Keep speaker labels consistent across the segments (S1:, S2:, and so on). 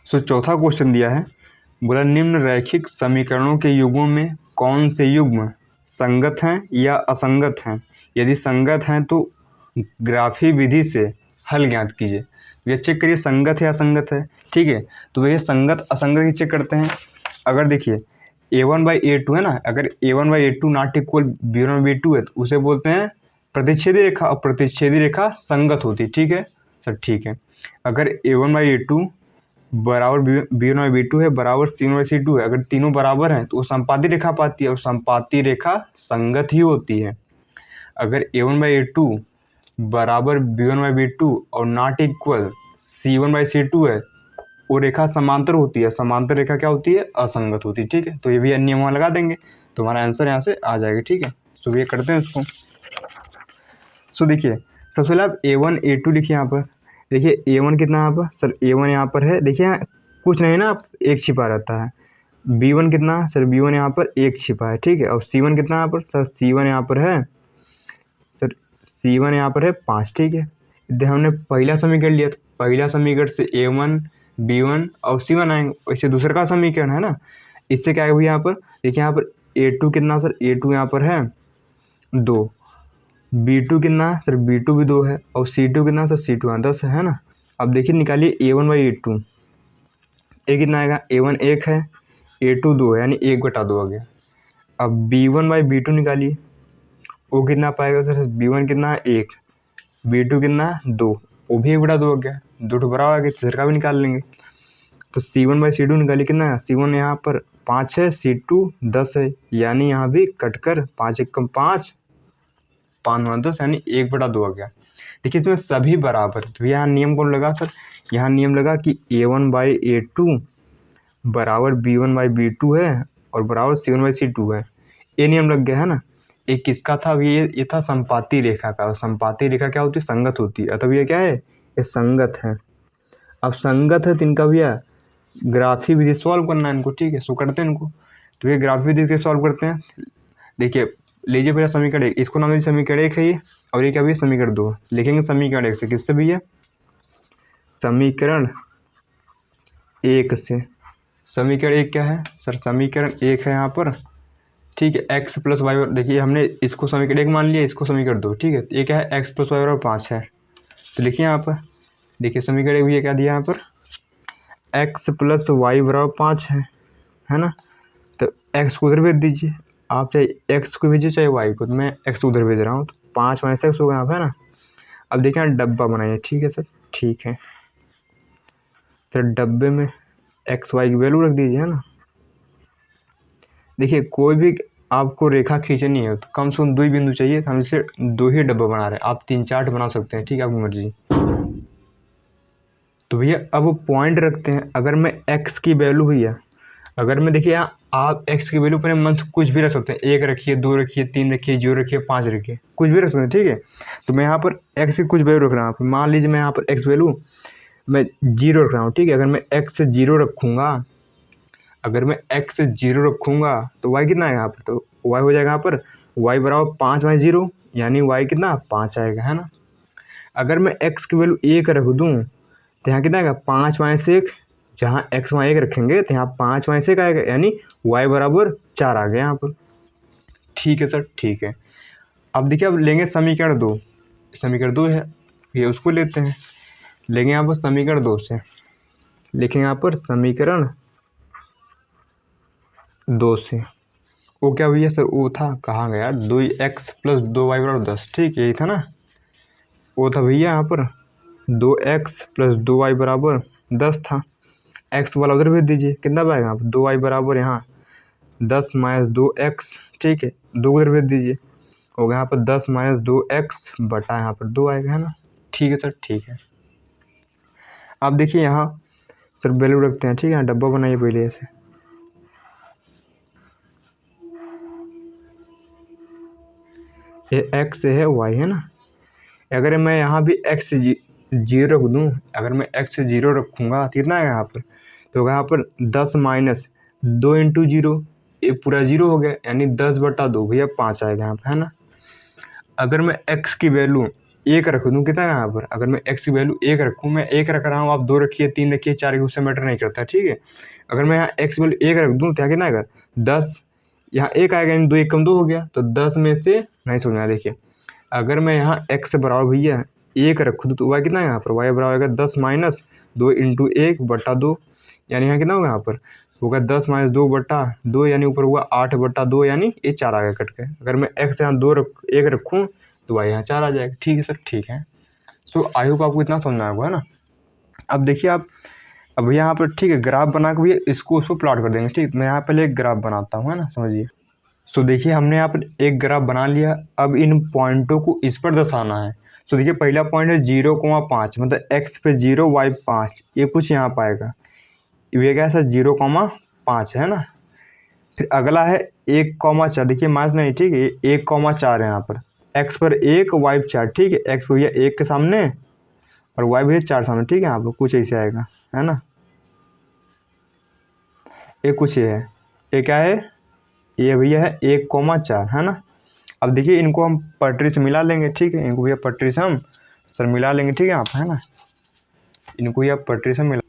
S1: सो चौथा क्वेश्चन दिया है, बोला निम्न रैखिक समीकरणों के युग्मों में कौन से युग्म संगत हैं या असंगत हैं। यदि संगत हैं तो ग्राफी विधि से हल ज्ञात कीजिए। ये चेक करिए संगत है असंगत है। ठीक है, तो भैया संगत असंगत ही चेक करते हैं। अगर देखिए a1/a2 है ना, अगर a1/a2 नॉट इक्वल b1/b2 है तो उसे बोलते हैं प्रतिच्छेदी रेखा, और प्रतिच्छेदी रेखा संगत होती है। ठीक है सर, ठीक है। अगर a1/a2 बराबर b1/b2 है बराबर c1/c2 है, अगर तीनों बराबर हैं तो वो संपाती रेखा पाती है, और संपाती रेखा संगत ही होती है। अगर a1/a2 बराबर b1/b2 और नॉट इक्वल c1/c2 है, वो रेखा समांतर होती है। समांतर रेखा क्या होती है, असंगत होती है। ठीक है, तो ये भी अन्य वहाँ लगा देंगे तो हमारा आंसर यहाँ से आ जाएगा। ठीक है, सो ये करते हैं उसको। सो देखिए सबसे पहले आप a1 a2 लिखिए यहाँ पर। देखिए a1 कितना यहाँ पर सर, a1 यहाँ पर है, देखिए यहाँ कुछ नहीं ना, एक छिपा रहता है। b1 कितना सर, b1 यहाँ पर एक छिपा है। ठीक है, और c1 कितना यहाँ पर सर, c1 यहाँ पर है सर, c1 यहाँ पर है 5। ठीक है, इधर हमने पहला समीकरण लिया तो पहला समीकरण से a1 b1 और c1 आएंगे, वैसे दूसरा का समीकरण है ना, इससे क्या है यहाँ पर देखिए, यहाँ पर a2 कितना सर, a2 यहाँ पर है 2, b2 कितना सर, b2 भी 2 है, और c2 कितना सर, c2 यहाँ 10 है ना। अब देखिए निकालिए a1/a2, a कितना आएगा, a1 1 है, a2 2 है, यानी 1/2 आ गया। अब b1/b2 निकालिए, वो कितना पाएगा सर, b1 कितना है 1, b2 कितना है 2, वो भी 1/2 आ गया। 2 बराबर आ गया, तीसरे का भी निकाल लेंगे। तो c1/c2 निकालिए, कितना है c1 यहाँ पर 5 है, c2 10 है, यानी यहाँ भी कटकर 5 एकम 5, 5 9 10, यानी 1/2 आ गया। देखिए इसमें सभी बराबर, तो यहाँ नियम कौन लगा सर, यहाँ नियम लगा कि a1/a2 बराबर b1/b2 है और बराबर c1/c2 है। ये नियम लग गया है ना। एक किसका था, ये था संपाती रेखा का, और संपाती रेखा क्या होती है, संगत होती है। अतः ये क्या है, ये संगत है। अब संगत है तो इनका भैया ग्राफी विधि सॉल्व करना है इनको। ठीक है, सो करते हैं इनको। तो ये ग्राफी विधि के सॉल्व करते हैं। देखिए लीजिए पहले समीकरण 1, इसको नाम दीजिए समीकरण 1 है ये, और ये क्या भैया समीकरण 2। लिखेंगे समीकरण 1 से, किससे भैया, समीकरण 1 से। समीकरण 1 क्या है सर, समीकरण 1 है यहाँ पर। ठीक है, x + y, देखिए हमने इसको समीकरण 1 मान लिया, इसको समीकरण 2। ठीक है, ये क्या है, x + y बराबर 5 है। तो लिखिए यहाँ पर, देखिए समीकरण 1 भैया क्या दिया यहाँ पर, x + y बराबर 5 है ना। तो x को उधर भेज दीजिए, आप चाहे x को भेजिए चाहे y को, तो मैं x उधर भेज रहा हूँ, तो 5 - x होगा यहाँ पर, है ना। अब देखिए यहाँ डब्बा बनाइए। ठीक है सर, ठीक है सर, डब्बे में x y की वैल्यू रख दीजिए, है ना। देखिए कोई भी आपको रेखा खींचनी है तो कम से कम 2 ही बिंदु चाहिए, तो हम इसे 2 ही डब्बा बना रहे हैं। आप 3 4 बना सकते हैं, ठीक है, आपकी मर्जी। तो भैया अब पॉइंट रखते हैं। अगर मैं x की वैल्यू भैया, अगर मैं देखिए यहाँ आप x की वैल्यू अपने मन से कुछ भी रख सकते हैं, 1 रखिए, 2 रखिए, 3 रखिए, 0 रखिए, 5 रखिए, कुछ भी रख सकते हैं। ठीक है, तो मैं यहाँ पर x की कुछ वैल्यू रख रहा हूँ। मान लीजिए मैं यहाँ पर x वैल्यू मैं 0 रख रहा हूँ। ठीक है, अगर मैं x से 0 रखूँगा, अगर मैं x से 0 रखूँगा तो y कितना आएगा यहाँ पर, तो y हो जाएगा यहाँ पर y बराबर 5 - 0, यानी y कितना 5 आएगा, है ना। अगर मैं x की वैल्यू 1 रख दूँ तो यहाँ कितना आएगा, 5 - 1, जहाँ x वहाँ 1 रखेंगे तो यहाँ 5 - 1 आएगा, यानी y बराबर 4 आ गया यहाँ पर। ठीक है सर, ठीक है। अब देखिए अब लेंगे समीकरण 2, समीकरण 2 है ये, उसको लेते हैं। लेंगे यहाँ पर समीकरण 2 से, लिखेंगे यहाँ पर समीकरण 2 से। वो क्या भैया सर, वो था कहाँ गया, 2x + 2y बराबर 10। ठीक है, यही था ना, वो था भैया यहाँ पर 2x + 2y बराबर 10 था। x वाला उधर भेज दीजिए, कितना पाएगा आप, 2y बराबर यहाँ 10 - 2x। ठीक है, 2 उधर भेज दीजिए, हो गया यहाँ पर 10 - 2x बटा यहाँ पर 2 आएगा, है ना। ठीक है सर, ठीक है। अब देखिए यहाँ सर वैल्यू रखते हैं। ठीक है, यहाँ डब्बा बनाइए पहले ऐसे, ये x है y, है ना। अगर मैं यहाँ भी x 0 रख दूँ, अगर मैं x 0 रखूँगा तो कितना आएगा यहाँ पर, तो होगा यहाँ पर 10 - 2 × 0, ये पूरा 0 हो गया, यानी 10/2 भैया 5 आएगा यहाँ पर, है ना। अगर मैं x की वैल्यू 1 रख दूँ कितना यहाँ पर, अगर मैं x की वैल्यू 1 रखूँ, मैं 1 रख रहा हूँ, आप 2 रखिए, 3 रखिए, 4 रखिए, उससे मैटर नहीं करता, ठीक है। अगर मैं यहाँ x की वैल्यू 1 रख दूँ तो यहाँ कितना आएगा 10, यहाँ 1 आएगा, यानी 2 1 कम 2 हो गया, तो 10 में से नहीं समझना। देखिए अगर मैं यहाँ x से बराबर भैया 1 रख दूँ तो y कितना है यहाँ पर, y बराबर होगा 10 माइनस 2 इंटू 1 बटा 2, यानी यहाँ कितना होगा यहाँ पर होगा 10 माइनस 2 बटा 2, यानी ऊपर हुआ 8 बटा 2, यानी ये 4 आ गया कट के। अगर मैं x यहाँ 1 रखूँ तो y यहाँ 4 आ जाएगा। ठीक है सर, ठीक है। सो आई होप आपको इतना समझना होगा, है ना। अब देखिए आप, अब यहाँ पर ठीक है ग्राफ बना के भी इसको उसको प्लॉट कर देंगे। ठीक, मैं यहाँ पहले एक ग्राफ बनाता हूँ, है ना, समझिए। सो देखिए हमने यहाँ पर एक ग्राफ बना लिया, अब इन पॉइंटों को इस पर दर्शाना है। सो देखिए पहला पॉइंट है 0,5, मतलब x पे 0 y 5, ये कुछ यहाँ पाएगा, ये क्या है सर 0,5 है ना। फिर अगला है 1,4, देखिए मास नहीं, ठीक है 1,4 है यहाँ पर, x पर 1 y 4, ठीक है, x पर भैया 1 के सामने और y भैया 4 सामने, ठीक है, यहाँ पर कुछ ऐसे आएगा, है ना। ये कुछ ये है, ये क्या है, ये भैया है 1,4, है ना। अब देखिए इनको हम पटरी से मिला लेंगे, ठीक है, इनको भैया पटरी से हम सर मिला लेंगे, ठीक है यहाँ पर, है ना, इनको भैया पटरी से मिला।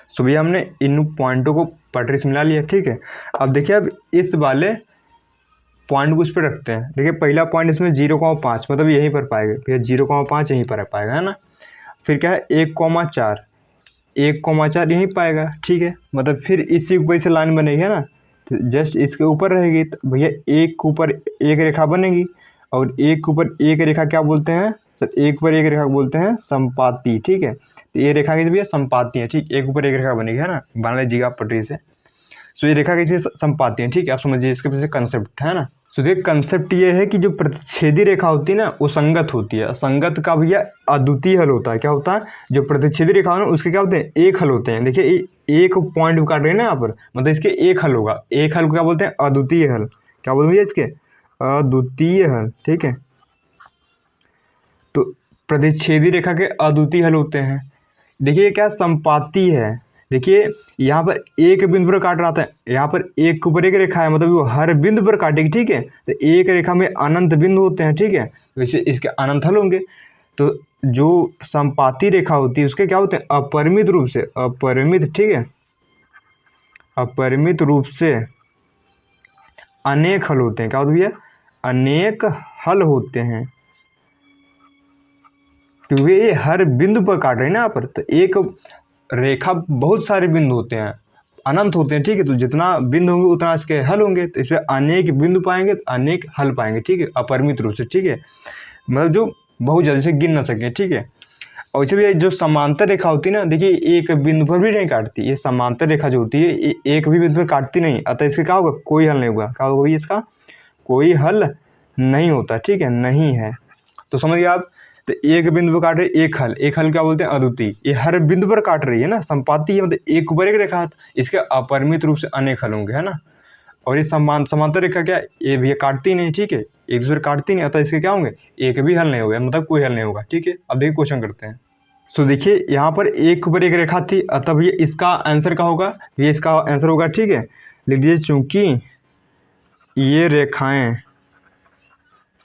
S1: सो भैया हमने इन पॉइंटों को पटरी से मिला लिया, ठीक है। अब देखिए अब इस वाले पॉइंट को उस पर रखते हैं। देखिए पहला पॉइंट इसमें 0,5, मतलब यहीं पर पाएगा भैया, 0,5 यहीं पर पाएगा, है ना। फिर क्या है 1,4, 1,4 यहीं पाएगा, ठीक है, मतलब फिर इसी ऊपर से लाइन बनेगी, है ना, तो जस्ट इसके ऊपर रहेगी, तो भैया एक के ऊपर एक रेखा बनेगी, और एक के ऊपर एक रेखा क्या बोलते हैं सर, एक पर एक रेखा बोलते हैं संपाती, ठीक है। तो ये रेखा की भैया संपाती है, ठीक, एक ऊपर एक रेखा बनेगी, है ना, बना लीजिएगा पटरी से। सो ये रेखा कैसे संपाती है, ठीक है, आप समझिए इसके पीछे कंसेप्ट, है ना। सो देखिए कंसेप्ट ये है कि जो प्रतिच्छेदी रेखा होती है ना वो संगत होती है, असंगत का भैया अद्वितीय हल होता है। क्या होता है, जो प्रतिच्छेदी रेखा हो ना उसके क्या होते हैं, एक हल होते हैं। देखिए एक पॉइंट काट रहे हैं ना यहाँ पर, मतलब इसके एक हल होगा, एक हल को क्या बोलते हैं, अद्वितीय हल। क्या बोलते हैं भैया इसके, अद्वितीय हल, ठीक है। तो प्रतिच्छेदी रेखा के अद्वितीय हल होते हैं। देखिए क्या संपाती है, देखिए यहाँ पर एक बिंदु पर काट रहा था, यहाँ पर एक के ऊपर एक रेखा है, मतलब वो हर बिंदु पर काटेगी, ठीक है। तो एक रेखा में अनंत बिंदु होते हैं, ठीक है, वैसे इसके अनंत हल होंगे। तो जो संपाती रेखा होती है उसके क्या होते हैं, अपरिमित रूप से, अपरिमित, ठीक है, अपरिमित रूप से अनेक हल होते हैं। क्या होते हैं भैया, अनेक हल होते हैं, क्योंकि ये हर बिंदु पर काट रहे हैं ना यहाँ पर। तो एक रेखा बहुत सारे बिंदु होते हैं, अनंत होते हैं, ठीक है, तो जितना बिंदु होंगे उतना इसके हल होंगे, तो इसमें अनेक बिंदु पाएंगे तो अनेक हल पाएंगे, ठीक है, अपरिमित रूप से, ठीक है, मतलब जो बहुत जल्दी से गिन ना सके, ठीक है। और इसे भी जो समांतर रेखा होती है ना, देखिए एक बिंदु पर भी नहीं काटती, ये समांतर रेखा जो होती है ये एक भी बिंदु पर काटती नहीं, अतः इसका क्या होगा, कोई हल नहीं होगा। क्या होगा, इसका कोई हल नहीं होता, ठीक है, नहीं है। तो समझिए आप, तो एक बिंदु पर काट रहे एक हल, एक हल क्या बोलते हैं, अद्वितीय। ये हर बिंदु पर काट रही है ना, संपाती है, मतलब एक ऊपर एक रेखा, इसके अपरिमित रूप से अनेक हल होंगे, है ना। और ये समांतर रेखा क्या, ये भी काटती नहीं, ठीक है, एक दूसरे काटती नहीं, अतः इसके क्या होंगे, एक भी हल नहीं होगा, मतलब कोई हल नहीं होगा, ठीक है। अब देखिए क्वेश्चन करते हैं। सो देखिए यहाँ पर एक ऊपर एक रेखा थी, अतः ये इसका आंसर क्या होगा, ये इसका आंसर होगा, ठीक है। लिख दीजिए चूंकि ये रेखाएं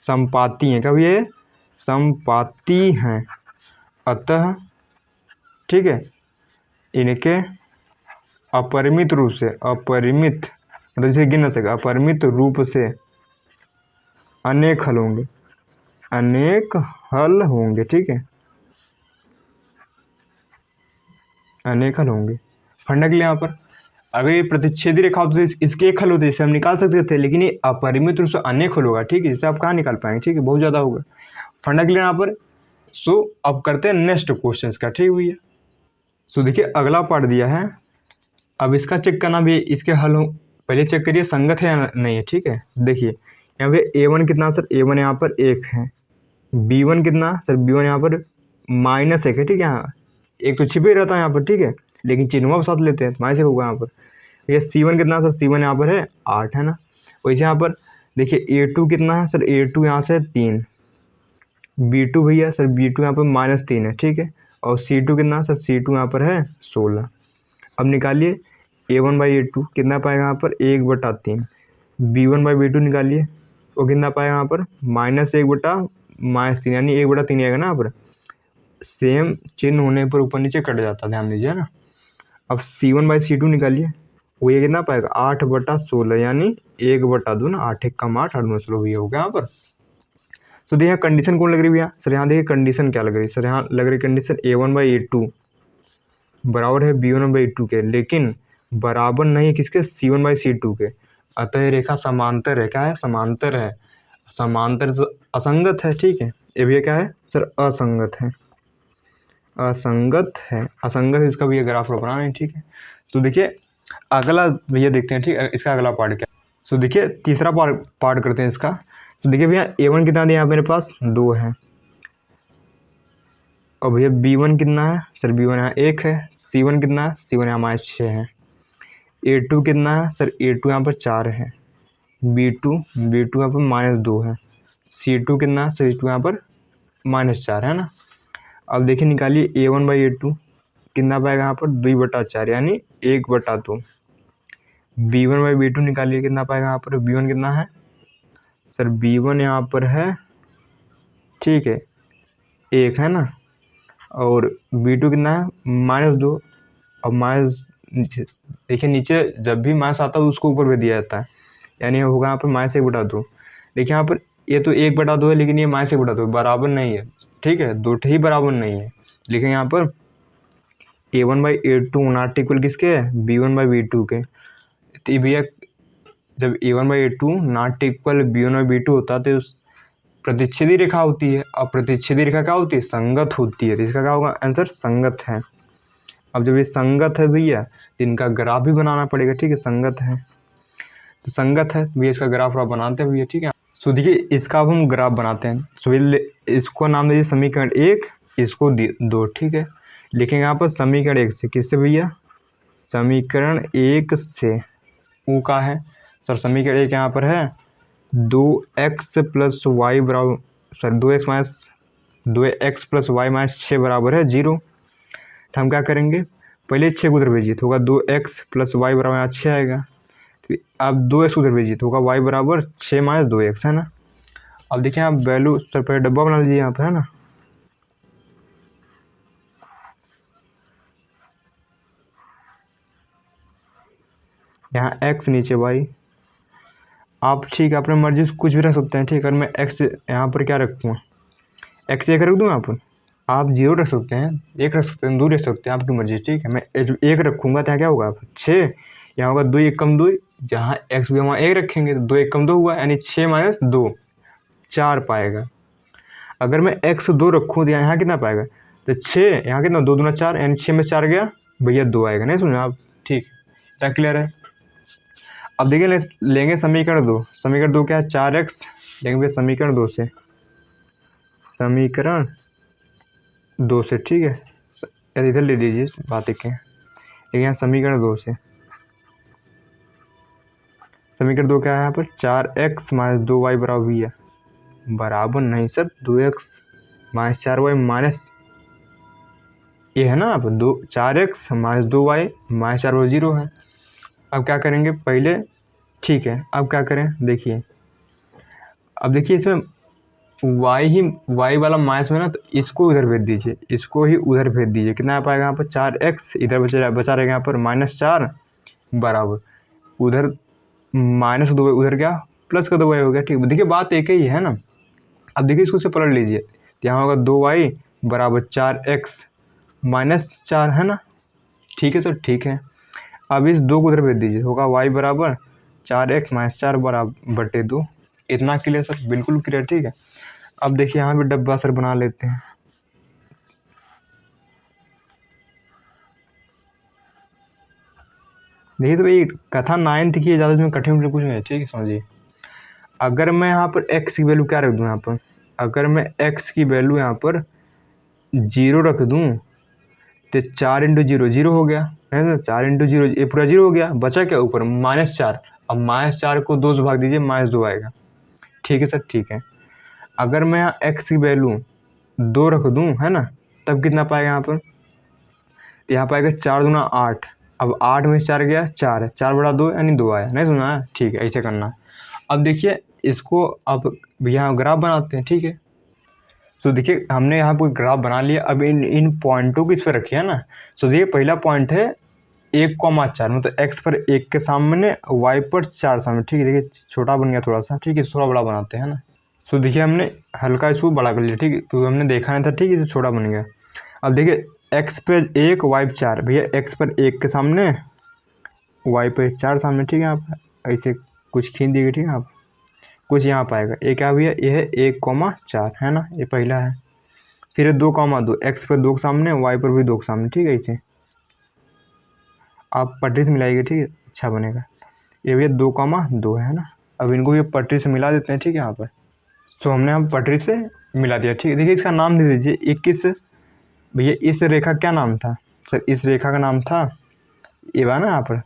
S1: संपाती हैं, कब ये संपाती हैं, अतः ठीक है इनके अपरिमित रूप से, अपरिमित मतलब इसे गिन ना सके, अपरिमित रूप से अनेक हल होंगे, अनेक हल होंगे, ठीक है, अनेक हल होंगे। फंडा के लिए यहाँ पर अगर ये प्रतिच्छेदी रेखा होती है इसके एक हल होते जिसे हम निकाल सकते थे, लेकिन ये अपरिमित रूप से अनेक हल होगा, ठीक है, जिसे आप कहाँ निकाल पाएंगे, ठीक है, बहुत ज़्यादा होगा। फंडा के लिए यहाँ पर। सो अब करते हैं नेक्स्ट क्वेश्चन का, ठीक है भैया। सो देखिए अगला पार्ट दिया है, अब इसका चेक करना भी, इसके हल हो पहले चेक करिए संगत है या नहीं है, ठीक है। देखिए यहाँ पे a1 कितना सर, a1 यहाँ पर 1 है, b1 कितना सर, b1 यहाँ पर -1 है, ठीक है, यहाँ एक तो छिपे रहता है यहाँ पर, ठीक है, लेकिन चिन्ह साथ लेते हैं तो -1 होगा यहाँ पर। ये c1 कितना सर, c1 यहाँ पर है 8, है ना। वैसे यहाँ पर देखिए a2 कितना है सर, a2 यहाँ से 3, b2 भैया सर b2 यहाँ पर -3 है, ठीक है, और c2 कितना सर, c2 यहाँ पर है 16। अब निकालिए a1/a2 कितना पाएगा यहाँ पर 1/3, b1/b2 निकालिए वो कितना पाएगा यहाँ पर -1/, -3 यानी 1/3 आएगा ना यहाँ पर। सेम चिन्ह होने पर ऊपर नीचे कट जाता है, ध्यान दीजिए, है ना। अब C1/C2 निकालिए, वो ये कितना पाएगा 8/16 यानी 1/2 ना, 8 एक कम 8, 8 में 16 भी हो गया यहाँ पर। तो देखिए कंडीशन कौन लग रही है भैया सर, यहाँ देखिए कंडीशन क्या लग रही है सर, यहाँ लग रही कंडीशन A1/A2 बराबर है B1/A2 के, लेकिन बराबर नहीं है किसके, C1/C2 के। अतः ये रेखा समांतर है, क्या है, समांतर है। समांतर से असंगत है, ठीक है। ये भैया क्या है सर, असंगत है, असंगत है, असंगत इसका भी ग्राफ बनाना है, ठीक है। तो देखिए अगला भैया देखते हैं, ठीक है, इसका अगला पार्ट क्या है। तो देखिए तीसरा पार्ट करते हैं इसका। तो देखिए भैया A1 कितना दिया मेरे पास 2 है, और भैया B1 कितना है सर, B1 यहाँ 1 है। C1 कितना है, C1 यहाँ -6 है। A2 कितना है सर, A2 यहाँ पर 4 है। B2 यहाँ पर -2 है। C2 कितना है, C2 यहाँ पर -4 है ना। अब देखिए निकालिए A1/A2 कितना पाएगा यहाँ पर 2/4 यानी 1/2। B1/B2 निकालिए कितना पाएगा यहाँ पर, B1 कितना है सर, B1 यहाँ पर है, ठीक है, 1 है ना। और B2 कितना है -2। अब देखिए नीचे जब भी माइनस आता है उसको ऊपर भी दिया जाता है, यानी होगा यहाँ पर -1/2। देखिए यहाँ पर ये तो 1/2 है, लेकिन ये -1/2 बराबर नहीं है, ठीक है, दो ही बराबर नहीं है। लेकिन यहाँ पर A1/A2 नॉट इक्वल किसके है, B1/B2 के। तो भैया जब A1/A2 नॉट इक्वल B1/B2 होता है तो उस प्रतिच्छेदी रेखा होती है। अब प्रतिच्छेदी रेखा क्या होती है, संगत होती है। तो इसका क्या होगा आंसर, संगत है। अब जब ये संगत है भैया तो इनका ग्राफ भी बनाना पड़ेगा, ठीक है, संगत है तो संगत है भैया, इसका ग्राफ आप बनाते हैं भैया, ठीक है। सो देखिए इसका अब हम ग्राफ बनाते हैं। सो इसको नाम दीजिए समीकरण 1, इसको 2, ठीक है। लिखेंगे यहाँ पर समीकरण 1 से, किससे भैया, समीकरण 1 से। ऊ का है सर, समीकरण 1 यहाँ पर है 2x + y बराबर सर 2x + y - 6 बराबर है 0। तो हम क्या करेंगे, पहले 6 को उधर भेजिए तो होगा 2x + y बराबर यहाँ 6 आएगा। तो अब 2x उधर भेजिए तो होगा y बराबर 6 - 2x, है ना। अब देखिए आप वैल्यू सर पहले डब्बा बना लीजिए यहाँ पर, है ना। यहाँ x नीचे y, आप ठीक है अपने मर्जी से कुछ भी रख सकते हैं, ठीक है। अगर मैं x यहाँ पर क्या रखूँगा, x 1 रख दूँ यहाँ पर, आप 0 रख सकते हैं, 1 रख सकते हैं, 2 रख सकते हैं, आपकी मर्जी, ठीक है। मैं 1 रखूँगा तो यहाँ क्या होगा 6, यहाँ होगा 2 1 कम 2, जहाँ x भी वहाँ 1 रखेंगे तो 2 1 कम 2 हुआ, यानी 6 - 2 4 पाएगा। अगर मैं x 2 रखूँ तो यहाँ कितना पाएगा, तो 6, यहाँ कितना 2 दूना 4, यानी 6 में 4 गया भैया 2 आएगा। नहीं सुना आप, ठीक, इतना क्लियर है। अब देखिए लेंगे समीकरण 2, समीकरण 2 क्या है 4x, लेंगे भैया समीकरण 2 से, समीकरण 2 से, ठीक है। यार इधर ले लीजिए बात एक है, लेकिन यहाँ समीकरण 2 से, समीकरण 2 क्या है यहाँ पर 4x - 2y बराबर भैया, बराबर नहीं सर 2x - 4y माइनस ये है ना, आप 4x - 2y - 4y 0 है। अब क्या करेंगे पहले, ठीक है, अब क्या करें देखिए, अब देखिए इसमें y वाला माइनस में ना, तो इसको उधर भेज दीजिए, इसको ही उधर भेज दीजिए, कितना आ पाएगा यहाँ पर 4x, इधर बचा रहेगा यहाँ पर -4 बराबर उधर -2 उधर क्या प्लस का 2y हो गया, ठीक है। देखिए बात एक ही है ना। अब देखिए इसको से पलट लीजिए तो यहाँ होगा 2y बराबर 4x - 4, है ना, ठीक है सर, ठीक है। अब इस 2 को उधर भेज दीजिए, होगा y बराबर 4x - 4 बराबर बटे 2। इतना क्लियर सर, बिल्कुल क्लियर, ठीक है। अब देखिए यहाँ भी डब्बा सर बना लेते हैं। देखिए तो ये कथा 9th की है, ज़्यादा इसमें कठिन कुछ नहीं है, ठीक है, समझिए। अगर मैं यहाँ पर x की वैल्यू क्या रख दूँ यहाँ पर, अगर मैं x की वैल्यू यहाँ पर 0 रख दूँ तो 4 × 0 0 हो गया, है ना, 4 × 0 ये पूरा 0 हो गया, बचा क्या ऊपर -4। अब -4 को 2 से भाग दीजिए -2 आएगा, ठीक है सर, ठीक है। अगर मैं यहाँ x की वैल्यू 2 रख दूँ, है ना, तब कितना पाएगा यहाँ पर, तो यहाँ पाएगा 4 दूना 8। अब 8 में 4 गया 4 है, 4/2 यानी 2 आया। नहीं सुना है, ठीक है, ऐसे करना है। अब देखिए इसको अब यहाँ ग्राफ बनाते हैं, ठीक है। सो देखिए हमने यहाँ पर ग्राफ बना लिया। अब इन पॉइंटों को इस पर रखिए ना। सो देखिए पहला पॉइंट है 1,4, मतलब x पर 1 के सामने, y पर 4 सामने। ठीक है, देखिए छोटा बन गया थोड़ा सा। ठीक है, इसको थोड़ा बड़ा बनाते हैं ना। सो देखिए हमने हल्का इसको बड़ा कर लिया। ठीक है, तो हमने देखा नहीं था। ठीक है, इसे छोटा बन गया। अब देखिए x पे 1, y पे 4। भैया x पर 1 के सामने, y पे 4 सामने। ठीक है, आप ऐसे कुछ खींच दीजिए। ठीक है, आप कुछ यहाँ पाएगा। ये क्या भैया, ये है 1,4 है ना, ये पहला है। फिर 2,2, x पर 2 के सामने, y पर भी 2 के सामने। ठीक है, ऐसे आप पटरी से मिलाइएगा। ठीक है, अच्छा बनेगा। ये भैया 2,2 है ना। अब इनको भी पटरी से मिला देते हैं। ठीक है, यहाँ पर सो हमने हम पटरी से मिला दिया। ठीक है, देखिए इसका नाम दे दीजिए 21। भैया इस रेखा क्या नाम था सर? इस रेखा का नाम था, ये ना यहाँ पर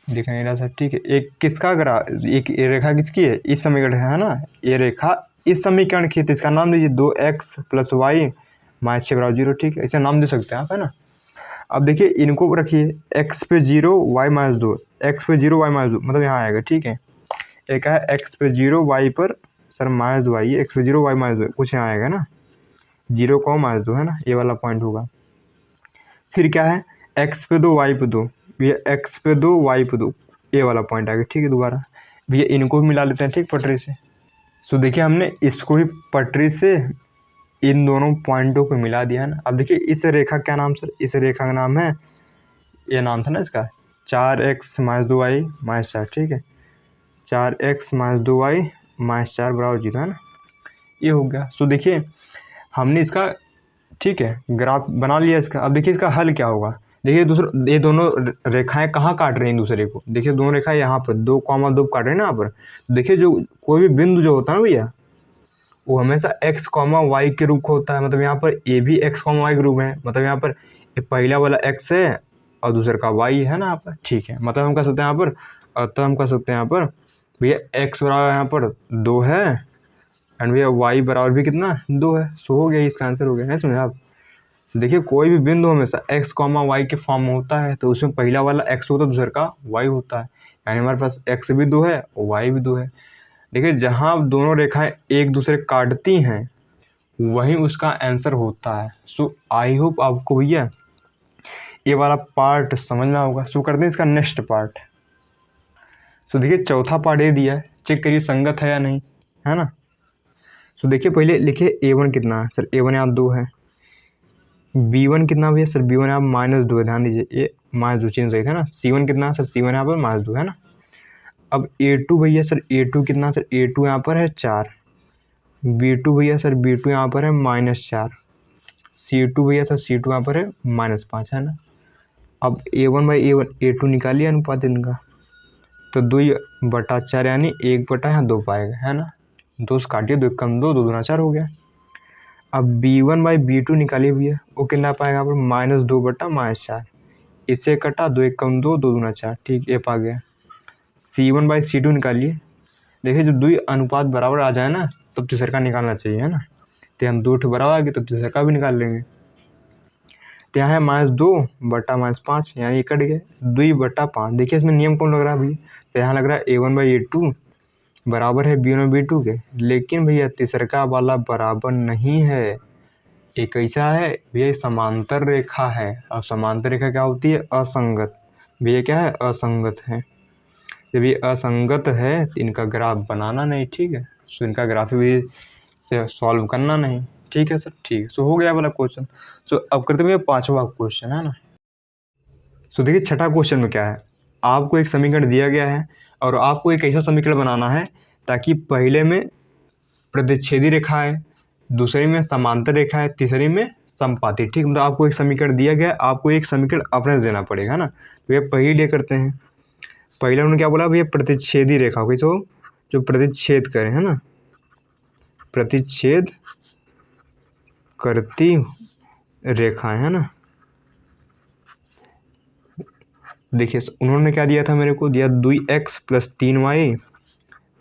S1: दिखाई नहीं रहा सर। ठीक है, एक किसका एक रेखा किसकी है? इस समीकरण है ना, ये रेखा इस समीकरण की। तो इसका नाम दीजिए 2x + y - 6 = 0। ठीक है, ऐसे नाम दे सकते हैं आप, है ना। अब देखिए इनको रखिए x पे 0 y - 2, x पे 0 y - 2, मतलब यहाँ आएगा। ठीक है, एक है x पे 0 y पर सर -2 आइए, x पे 0 y - 2 कुछ यहाँ आएगा ना, 0 को -2 है ना, ये वाला पॉइंट होगा। फिर क्या है, x पे 2 y पे 2, भैया x पे 2 y पे 2, ये वाला पॉइंट आ गया। ठीक है, दोबारा भैया इनको भी मिला लेते हैं। ठीक, पटरी से। सो देखिए हमने इसको भी पटरी से इन दोनों पॉइंटों को मिला दिया है ना। अब देखिए इस रेखा क्या नाम सर? इस रेखा का नाम है, ये नाम था ना इसका, 4x - 2y - 4। ठीक है, 4x - 2y - 4 = 0 है ना, ये हो गया। सो देखिए हमने इसका, ठीक है, ग्राफ बना लिया इसका। अब देखिए इसका हल क्या होगा। देखिए दूसरा, ये दोनों रेखाएं कहाँ काट रही हैं दूसरे को? देखिए दोनों रेखाएं यहाँ पर 2,2 काट रहे हैं ना यहाँ पर। देखिए जो कोई भी बिंदु जो होता है ना भैया, वो हमेशा x, y के रूप का होता है। मतलब यहाँ पर ये भी x, y के रूप है। मतलब यहाँ पर ये पहला वाला x है और दूसरे का y है ना यहाँ पर। ठीक है, मतलब हम कह सकते हैं यहाँ पर, अतः हम कह सकते हैं यहाँ पर भैया x बराबर यहाँ पर 2 है, एंड भैया y बराबर भी कितना, 2 है। सो हो गया, इसका आंसर हो गया है। सुनिए आप, देखिए कोई भी बिंदु हमेशा x, y के फॉर्म में होता है, तो उसमें पहला वाला x होता है, दूसरे का y होता है। यानी हमारे पास x भी 2 है और y भी 2 है। देखिए जहाँ दोनों रेखाएं एक दूसरे काटती हैं, वही उसका आंसर होता है। सो आई होप आपको भैया ये वाला पार्ट समझ में होगा। सो करते हैं इसका नेक्स्ट पार्ट। सो देखिए चौथा पार्ट ये दिया है, चेक करिए संगत है या नहीं, है ना। सो देखिए पहले लिखिए a1 कितना है सर? a1 यहाँ 2 है। b1 कितना भैया सर? b1 यहाँ -2 है। ध्यान दीजिए, ये -2 चेंज सही था ना। c1 कितना है सर? c1 यहाँ पर -2 है ना। अब a2 भैया सर, a2 कितना सर? a2 यहाँ पर है 4। b2 भैया सर, b2 यहाँ पर है -4। c2 भैया सर, c2 यहाँ पर है -5 है ना। अब a1/a1, a2 निकालिए अनुपात इनका, तो 2/4 यानी 1 यहाँ 2 पाएगा, है ना। 2 से काटिए, 2 कम 2, 2 दूना 4 हो गया। अब b1/b2 निकालिए भैया, वो कितना पाएगा यहाँ पर? -2/4। इससे कटा, 2 कम 2, 2 दूना 4। ठीक, ये पा गया। c1/c2 निकालिए। देखिए जब 2 अनुपात बराबर आ जाए ना, तब तीसरे का निकालना चाहिए, है ना। तो हम 2 बराबर आ गए, तब तीसरे का भी निकाल लेंगे। तो यहाँ है -2/-5, यानी ये कट गया 2/5। देखिए इसमें नियम कौन लग रहा है भैया? तो यहाँ लग रहा है a1/a2 बराबर है b1/b2 के। लेकिन भैया तीसरा वाला बराबर नहीं है। ये कैसा है भैया? समांतर रेखा है। और समांतर रेखा क्या होती है? असंगत। भैया क्या है? असंगत है। जब ये असंगत है तो इनका ग्राफ बनाना नहीं, ठीक है। सो इनका ग्राफ भी से सॉल्व करना नहीं, ठीक है सर। ठीक है, सो हो गया वाला क्वेश्चन। सो अब करते हैं 5वां क्वेश्चन, है ना। सो देखिए छठा क्वेश्चन में क्या है, आपको एक समीकरण दिया गया है और आपको एक ऐसा समीकरण बनाना है ताकि पहले में प्रतिच्छेदी रेखा है, दूसरे में समांतर रेखा है, तीसरे में समपाती। ठीक, मतलब आपको एक समीकरण दिया गया है, आपको एक समीकरण रेफरेंस देना पड़ेगा, है ना। तो ये पहले करते हैं। पहले उन्होंने क्या बोला भैया? प्रतिच्छेदी रेखा को जो प्रतिच्छेद करें, है ना, प्रतिच्छेद करती रेखाएं, है ना। देखिए उन्होंने क्या दिया था मेरे को? दिया 2x + 3y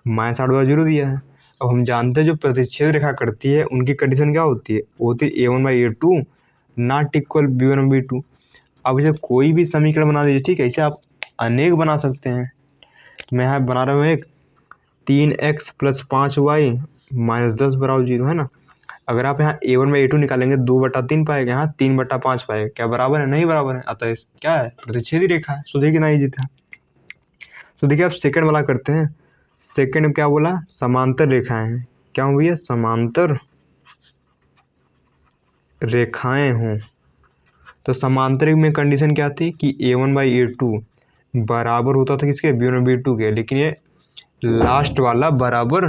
S1: - 8 = 0 दिया है। अब हम जानते हैं जो प्रतिच्छेद रेखा करती है उनकी कंडीशन क्या होती है? वो होती है a1/a2 नॉट इक्वल b1/b2। अब इसे कोई भी समीकरण बना दीजिए, ठीक है। इसे आप अनेक बना सकते हैं। मैं यहाँ बना रहा हूँ एक 3x + 5y - 10 = 0, है ना। अगर आप यहाँ A1/A2 निकालेंगे 2/3 पाएगा, यहाँ 3/5 पाएगा। क्या बराबर है? नहीं बराबर है। अतः क्या है? प्रतिच्छेदी रेखा है। सो देखिए कितना ईजी था। सो देखिए अब सेकंड वाला करते हैं। सेकंड क्या बोला? समांतर रेखाएं हैं। क्या हो भैया? समांतर रेखाएं हों। तो समांतर में कंडीशन क्या थी कि A1/A2 बराबर होता था किसके? B1/B2 के। लेकिन ये लास्ट वाला बराबर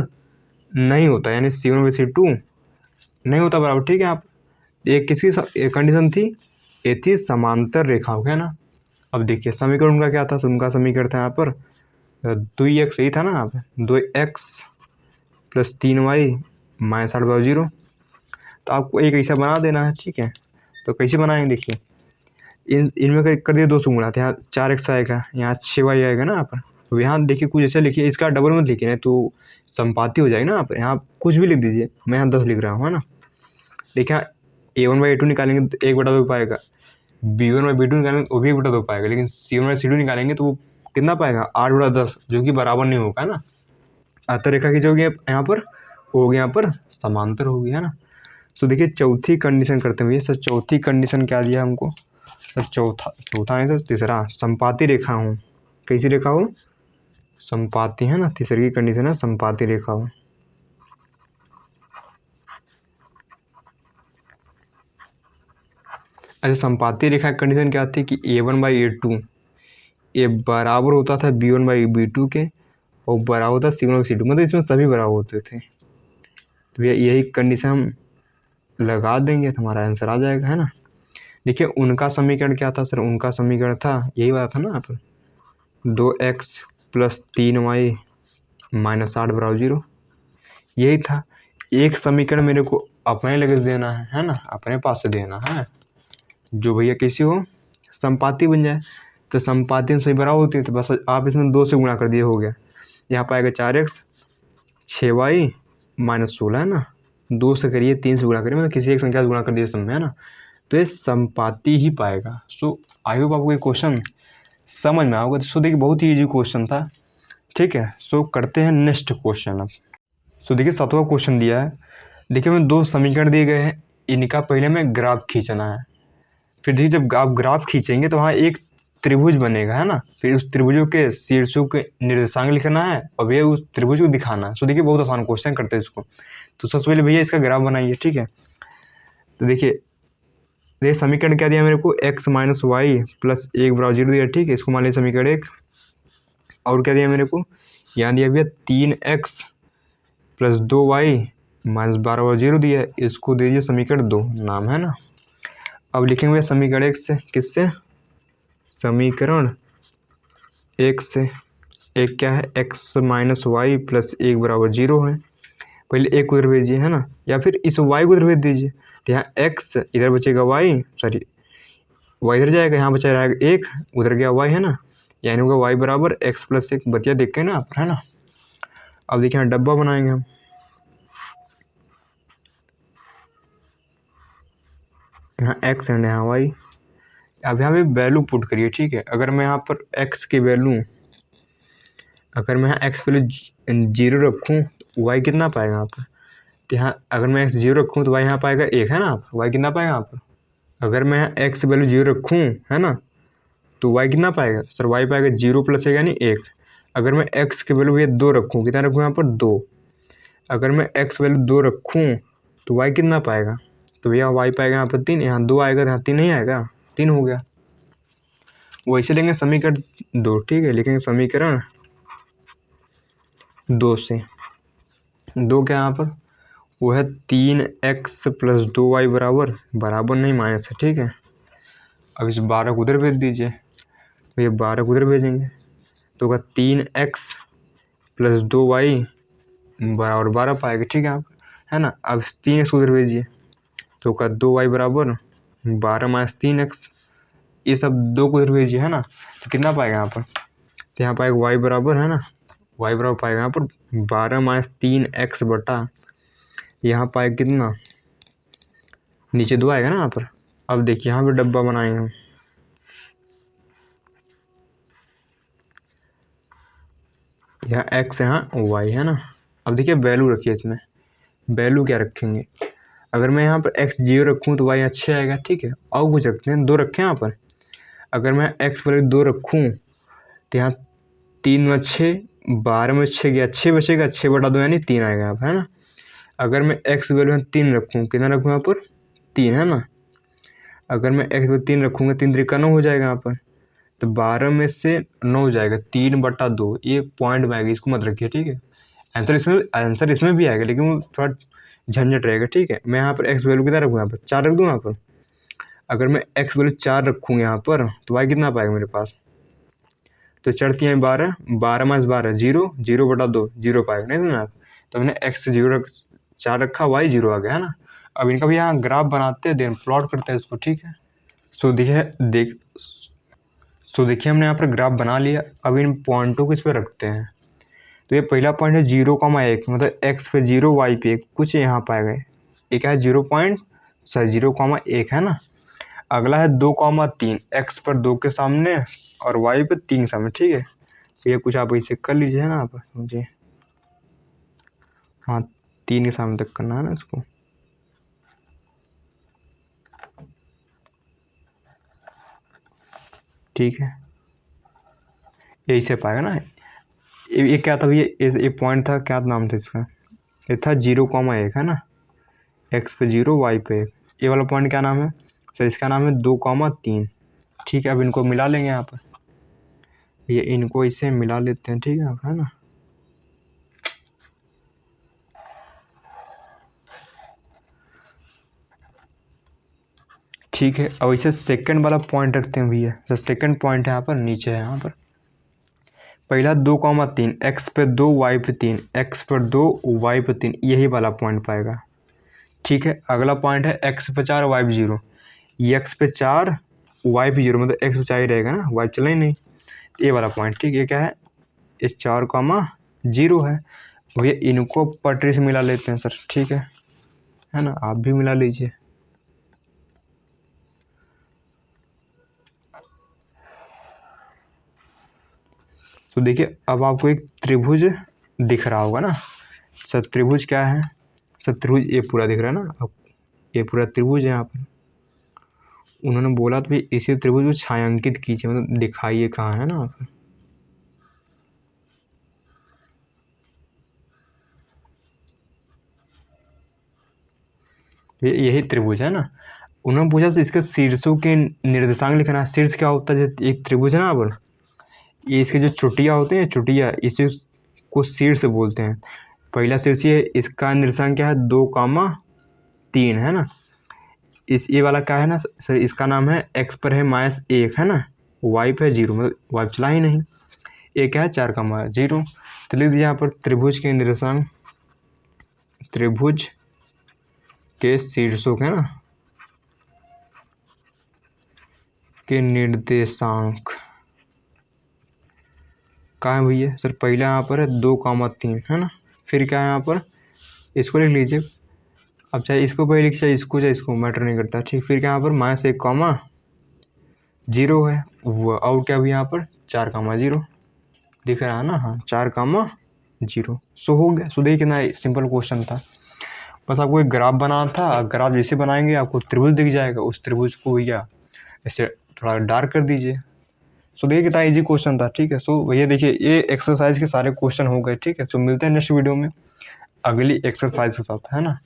S1: नहीं होता, यानी C1/C2 नहीं होता बराबर। ठीक है, आप एक किसकी कंडीशन थी? ये थी समांतर रेखाओं की, है ना। अब देखिए समीकरण उनका क्या था? उनका समीकरण था यहाँ पर 2x, यही था ना। यहाँ पे 2x + 3y - 8/0। तो आपको एक ऐसा बना देना है। ठीक है, तो कैसे बनाएंगे? देखिए इनमें कर दिए 2 से गुणा, तो यहाँ 4x आएगा, यहाँ 6y आएगा ना यहाँ पर। तो यहाँ देखिए कुछ ऐसे लिखिए, इसका डबल मत लिखिए नहीं तो संपाती हो जाएगी ना। यहाँ कुछ भी लिख दीजिए, मैं यहाँ 10 लिख रहा हूँ, है ना। देखिए A1/A2 निकालेंगे तो 1/2 पाएगा, B1/B2 निकालेंगे तो वो भी 1/2 पाएगा, लेकिन C1/C2 निकालेंगे तो वो कितना पाएगा? 8/10, जो कि बराबर नहीं होगा ना। अतः रेखा की जो होगी यहाँ पर होगी, यहाँ पर समांतर होगी, है ना। सो देखिए चौथी कंडीशन करते हैं भैया। सर चौथी कंडीशन क्या दिया हमको? सर चौथा नहीं सर, तीसरा, संपाती रेखा हो। कैसी रेखा हो? संपाती, है ना। तीसरी कंडीशन है संपाती रेखा हो। अच्छा, संपाती रेखा की कंडीशन क्या थी कि A1/A2 ये बराबर होता था B1/B2 के, और बराबर होता C1/C2, मतलब इसमें सभी बराबर होते थे। तो भैया यही कंडीशन हम लगा देंगे तो हमारा आंसर आ जाएगा, है ना। देखिए उनका समीकरण क्या था? सर उनका समीकरण था यही वाला था ना यहाँ पर, 2x + 3y - 8/0। यही था। एक समीकरण मेरे को अपने लगे देना है ना, अपने पास से देना है, जो भैया कैसी हो? संपाती बन जाए। तो संपाती में सही बराबर होती है, तो बस आप इसमें 2 से गुणा कर दिए, हो गया। यहाँ पाएगा 4x 6y - 16, है ना। 2 से करिए, 3 से गुणा करिए, मतलब किसी एक संख्या से गुणा कर दिए सब में, है ना। तो ये संपाती ही पाएगा। सो आई होप आपको ये क्वेश्चन समझ में आओगे। सो देखिए बहुत ही ईजी क्वेश्चन था। ठीक है, सो करते हैं नेक्स्ट क्वेश्चन अब। सो देखिए 7वां क्वेश्चन दिया है। देखिए हमें 2 समीकरण दिए गए हैं, इनका पहले हमें ग्राफ खींचना है। फिर देखिए जब आप ग्राफ खींचेंगे तो वहाँ एक त्रिभुज बनेगा, है ना। फिर उस त्रिभुजों के शीर्षों के निर्देशांक लिखना है और भैया उस त्रिभुज को दिखाना है। सो देखिए बहुत आसान क्वेश्चन करते हैं इसको। तो सबसे पहले भैया इसका ग्राफ बनाइए। ठीक है, तो देखिए समीकरण क्या दिया मेरे को? x - y + 1/0 दिया। ठीक है, इसको मान लीजिए समीकरण 1। और क्या दिया मेरे को? यहाँ दिया भैया 3x + 2y - 12/0 दिया है। इसको दे दीजिए समीकरण 2 नाम, है ना। अब लिखेंगे समीकरण 1 से, किससे? समीकरण 1 से। एक क्या है? x - y + 1/0 है। पहले एक उधर भेजिए, है ना, या फिर इस y को उधर भेज दीजिए। तो यहाँ x इधर बचेगा y, सॉरी y इधर जाएगा, यहाँ बचा रहेगा 1, उधर गया y, है ना। यानी होगा y = x + 1। बतिया देख के ना आप, है ना। अब देखिए यहाँ डब्बा बनाएंगे हम। यहाँ x एंड यहाँ y। अब यहाँ पे वैल्यू पुट करिए। ठीक है, अगर मैं यहाँ पर x की वैल्यू, अगर मैं यहाँ x पहले 0 रखूँ तो y कितना पाएगा यहाँ पर? तो यहाँ अगर मैं x 0 रखूँ तो y यहाँ पाएगा 1, है ना। y कितना पाएगा यहाँ पर? अगर मैं यहाँ x वैल्यू 0 रखूँ, है ना, तो y कितना पाएगा? सर y पाएगा 0 + 1 यानी 1। अगर मैं x की वैल्यू भैया 2 रखूँ, कितना रखूँ यहाँ पर? 2। अगर मैं x वैल्यू 2 रखूँ तो y कितना पाएगा? तो भैया y पाएगा यहाँ पर 3, यहाँ 2 आएगा तो यहाँ 3 नहीं आएगा, 3 हो गया। वैसे लेंगे समीकरण 2। ठीक है, लिखेंगे समीकरण 2 से। 2 क्या यहाँ पर? वो है 3x + 2y बराबर नहीं माइनस है। ठीक है, अब इस 12 को उधर भेज दीजिए। तो ये 12 को उधर भेजेंगे तो होगा 3x + 2y = 12 पाएगा। ठीक है आप, है ना। अब 3x उधर भेजिए तो होगा 2y = 12 - 3x। ये सब 2 को उधर भेजिए, है ना, तो कितना पाएगा यहाँ पर? तो यहाँ पाएगा y बराबर, है ना, y बराबर पाएगा यहाँ पर 12 - 3x बटा, यहाँ पाएगा कितना? नीचे 2 आएगा ना यहाँ पर। अब देखिए यहाँ पे डब्बा बनाएंगे हम। यहाँ x यहाँ y, है ना। अब देखिए वैल्यू रखिए इसमें। वैल्यू क्या रखेंगे? अगर मैं यहाँ पर x 0 रखूँ तो y यहाँ 6 आएगा, ठीक है। और कुछ रखते हैं, 2 रखें यहाँ पर। अगर मैं x वैल्यू 2 रखूँ तो यहाँ 3 में 6, 12 में 6 गया, 6 बचेगा, 6 बटा 2 यानी 3 आएगा यहाँ पर, है ना। अगर मैं x वैल्यू 3 रखूँ, कितना रखूँ यहाँ पर, 3, है ना। अगर मैं x वैल्यू 3 रखूँगा, 3 3 9 हो जाएगा यहाँ पर, तो 12 में से 9 हो जाएगा, 3 बटा 2, ये पॉइंट में आएगी, इसको मत रखिए, ठीक है। आंसर इसमें भी आएगा, लेकिन वो थोड़ा झंझट रहेगा, ठीक है। मैं यहाँ पर x वैल्यू कितना रखूँ, यहाँ पर 4 रख दूँ यहाँ पर। अगर मैं x वैल्यू 4 रखूँ यहाँ पर तो y कितना पाएगा मेरे पास, तो चढ़ती है 12, 12 माइनस 12 0, 0 बटा 2 0 पाएगा, नहीं समझा आप। तो मैंने x 4 रखा, y 0 आ गया, है ना। अब इनका भी यहाँ ग्राफ बनाते हैं, देन प्लॉट करते हैं इसको, ठीक है। सो देखिए हमने यहाँ पर ग्राफ बना लिया। अब इन पॉइंटों को इस पर रखते हैं। तो ये पहला पॉइंट है 0,1, मतलब x पे 0 y पे 1, कुछ यहाँ पाएगा। एक है 0,1 है ना। अगला है 2,3, x पर 2 के सामने और y पे 3 के सामने, ठीक है। तो ये कुछ आप इसे कर लीजिए, है ना, आप समझिए। हाँ, 3 के सामने तक करना है ना इसको। ठीक है, यही से पाएगा ना। ये क्या था भैया, ये पॉइंट था, क्या नाम था इसका, ये था 0,1, है ना। x पे 0 y पे 1, ये वाला पॉइंट क्या नाम है सर, इसका नाम है 2,3, ठीक है। अब इनको मिला लेंगे यहाँ पर, ये इनको इसे मिला लेते हैं, ठीक है ना। ठीक है, अब इसे सेकंड वाला पॉइंट रखते हैं भैया। तो सेकंड पॉइंट है यहाँ पर, नीचे है यहाँ पर। पहला 2,3, x पे 2 y पे 3, x पर 2 y पे 3, यही वाला पॉइंट पाएगा, ठीक है। अगला पॉइंट है x पे 4 y पे 0, ये x पे 4 y पे 0, मतलब x पे 4 ही रहेगा ना, y चला ही नहीं। ये वाला पॉइंट, ठीक है, ये क्या है, इस 4,0 है। भैया इनको पटरी से मिला लेते हैं सर, ठीक है ना। आप भी मिला लीजिए। तो देखिए अब आपको एक त्रिभुज दिख रहा होगा ना सर। त्रिभुज क्या है सर, त्रिभुज ये पूरा दिख रहा है ना, अब ये पूरा त्रिभुज है यहाँ पर। उन्होंने बोला तो भाई इसी त्रिभुज को छायांकित कीजिए, मतलब दिखाइए कहाँ है ना आप। यही त्रिभुज है ना। उन्होंने पूछा तो इसके शीर्षों के निर्देशांक लिखना है। शीर्ष क्या होता है, एक त्रिभुज है ना पर, ये इसके जो चुटिया होते हैं, चुटिया, इसे को शीर्ष बोलते हैं। पहला शीर्ष ये, इसका निर्देशांक क्या है, 2,3, है ना। ये वाला क्या है ना सर, इसका नाम है x पर है -1, है ना, y पे 0, मतलब y चला ही नहीं। ये क्या है, 4,0। तो लिख दीजिए यहाँ पर त्रिभुज के निर्देशांक, त्रिभुज के शीर्षों के ना के निर्देशांक कहाँ है भैया सर, पहला यहाँ पर है 2,3, है ना। फिर क्या है यहाँ पर, इसको लिख लीजिए। अब चाहे इसको पहले लिख, चाहे इसको मैटर नहीं करता, ठीक। फिर क्या यहाँ पर -1,0 है वो, और क्या भी यहाँ पर 4,0 दिख रहा है ना। हाँ, 4,0। सो हो गया। सो देखिए कितना सिंपल क्वेश्चन था। बस आपको एक ग्राफ बनाना था। ग्राफ जैसे बनाएंगे आपको त्रिभुज दिख जाएगा, उस त्रिभुज को भैया ऐसे थोड़ा डार्क कर दीजिए। सो देखिए कितना इजी क्वेश्चन था, ठीक है। सो भैया देखिए ये एक्सरसाइज के सारे क्वेश्चन हो गए, ठीक है। सो मिलते हैं नेक्स्ट वीडियो में अगली एक्सरसाइज के साथ, है ना।